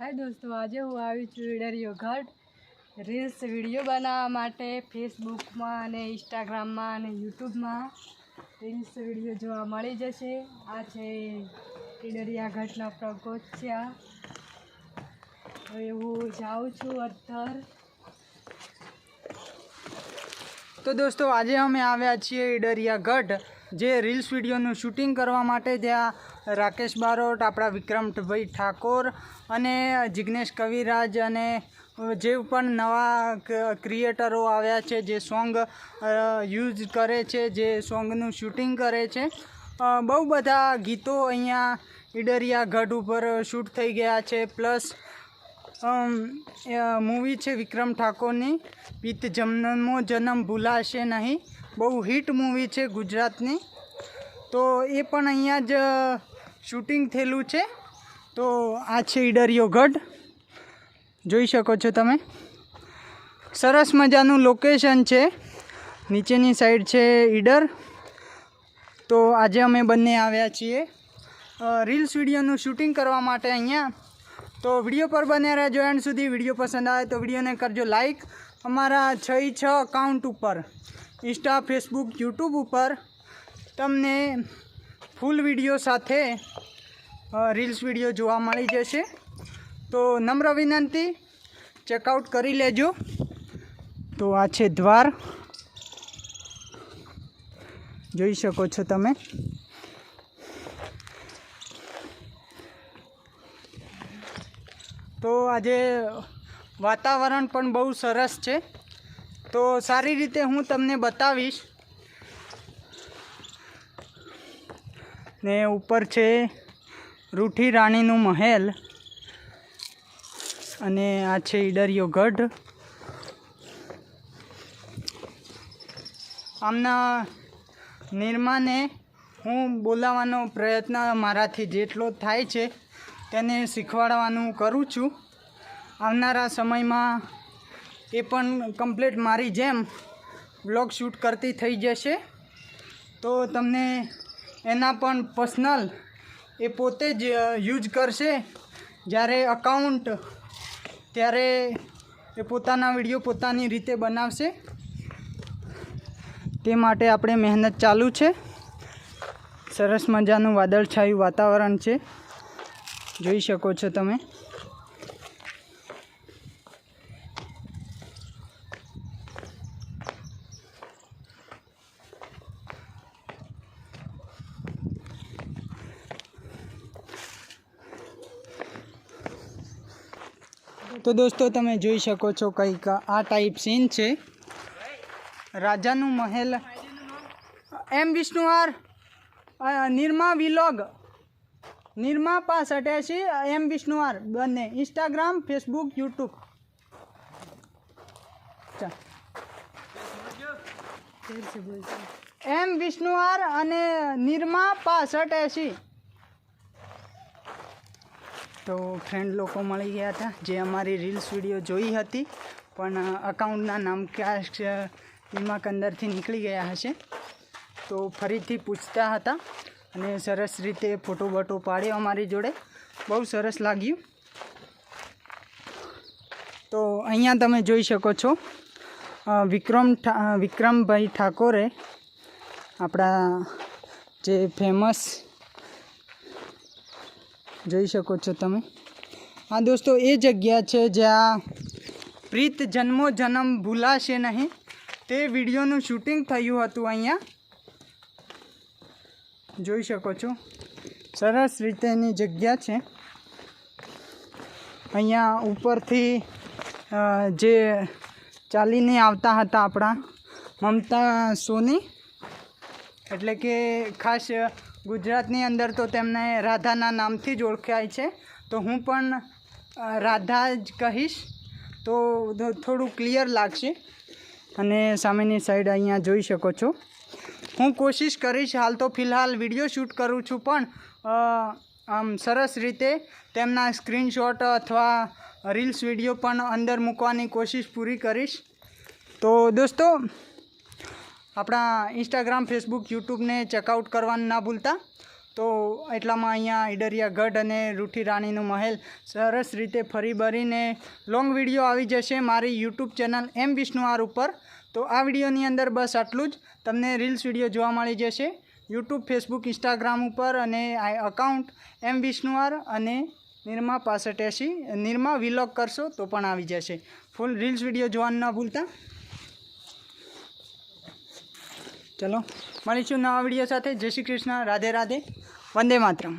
हाय दोस्तों, आज हूँ आई છું ઈડરિયો ઘાટ રીલ્સ વિડીયો બનાવવા માટે ફેસબુકમાં અને ઇન્સ્ટાગ્રામમાં અને યુટ્યુબમાં રીલ્સ વિડીયો જોવા મળી જશે। આ છે ઈડરિયા ઘાટના પ્રગોચ્યા। હવે હું જાઉં છું અત્તર। तो दोस्तों आज अमे आव्या छीए ઈડરિયા घाट जे रील्स विडियोનું शूटिंग करवा माटे त्यां राकेश बारोट, आपणा विक्रमभाई ठाकोर अने जिग्नेश कविराज अने जे पण नवा क्रिएटरो आव्या छे जे सॉन्ग यूज करे छे, जे सॉन्गનું शूटिंग करे छे। बहु बधा गीतो अहींया ઈડરિયા घाट उपर शूट थई गया छे। प्लस मूवी है विक्रम ठाकोरनी पीत जन्मो जन्म भूलाशे नहीं, बहु हिट मूवी है गुजरातनी। तो ये पण अहींया ज शूटिंग थयेलुं छे। तो आ छे ઈડરિયો घाट, जोई शको छो तमे। सरस मजानुं लोकेशन छे, नीचेनी साइड छे ईडर। तो आज अमे बंने आव्या छीए रील्स विडियोनुं शूटिंग करवा माटे अहींया। तो वीडियो पर बने रहजो एंड सुधी। वीडियो पसंद आए तो वीडियो ने करजो लाइक। अमारा 6 अकाउंट पर इंस्टा, फेसबुक, यूट्यूब पर तमने फूल वीडियो साथे रील्स विडियो जोवा मळी जशे। तो नम्र विनंती, चेकआउट करी लेजो। तो आ छे द्वार, जोई शको छो तमे। तो आज वातावरण पण बहु सरस छे। तो सारी रीते हूँ तमने बतावीश। ने ऊपर छे रूठी राणीनुं महल अने आ छे ઈડરિયો घाट। आमना निर्माने हूँ बोलावानो प्रयत्न माराथी जेटलो थाय छे तेने शीखवाडवानुं करूँ छूँ। आवनारा समयमां ए पण कम्प्लीट मारी जेम व्लॉग शूट करती थई जशे। तो तमने एना पण पर्सनल ए पोते ज यूज करशे। ज्यारे अकाउंट त्यारे ए पोताना विडियो पोतानी रीते बनावशे। ते माटे आपणे मेहनत चालू छे। सरस मजानुं वादळछायुं वातावरण छे, जोई शको छो तमे। तो दोस्तों तमे जोई शको छो कंईक आ टाइप सीन छे। राजानुं महल। एम विष्णुवार निर्मा विलॉग, निर्मा पास 88 एम विष्णुवार बने इंस्टाग्राम, फेसबुक, यूट्यूब। एम विष्णुवार अने निर्मा पास 88। तो फ्रेंड लोग मळी गया था जे अमारी रील्स विडियो जोई हती, पण अकाउंटना नाम कैश दिमाग अंदरथी निकली गया हशे। तो फरीथी पूछता हता अने सरस रीते फोटो बोटो पाड्यो अमारी जोड़े। बहु सरस लाग्युं। तो अहींया तमे जोई शको छो विक्रमभाई ठाकोरे आपड़ा जे फेमस जोई शको छो तमे। हाँ दोस्तों, ए जग्या छे ज्यां प्रीत जन्मो जन्म भूलाशे नहीं ते विडियोनुं शूटिंग थयुं हतुं। अहींया जोई शको छो सरस रीतेनी जग्या छे। अहींया उपरथी जे चालीने आवता हता आपणा ममता सोनी, एटले के खास गुजरातनी अंदर तो तेमने राधाना नामथी ज ओळखाय छे। तो हूँ पण राधा ज कहीश तो थोड़ुं क्लियर लागशे। अने सामेनी साइड अहींया जोई शको छो। हूँ कोशिश करीश, हाल तो फिलहाल विडियो शूट करूँ छूँ, पण आम सरस रीते तेमना स्क्रीनशॉट अथवा रील्स विडियो पण अंदर मूकवानी कोशिश पूरी करीश। तो दोस्तों अपना इंस्टाग्राम, फेसबुक, यूट्यूब ने चेकआउट करवानुं ना भूलता। તો એટલામાં અહીંયા ઈડરિયા ગઢ અને રૂઠી રાણીનું મહેલ સરસ રીતે ફરી ભરીને લોંગ વિડીયો આવી જશે મારી યુટ્યુબ ચેનલ એમ વિષ્ણુઆર ઉપર. તો આ વિડીયોની અંદર બસ આટલું જ. તમને રીલ્સ વિડીયો જોવા મળી જશે યુટ્યુબ, ફેસબુક, ઇન્સ્ટાગ્રામ ઉપર અને અકાઉન્ટ એમ વિષ્ણુઆર અને નિરમા 6580 નિરમા વિલોગ કરશો તો પણ આવી જશે. ફૂલ રીલ્સ વિડીયો જોવાનું ના ભૂલતા. ચલો મળીશું નવા વિડીયો સાથે. જય શ્રી કૃષ્ણ, રાધે રાધે, વંદે માતરમ.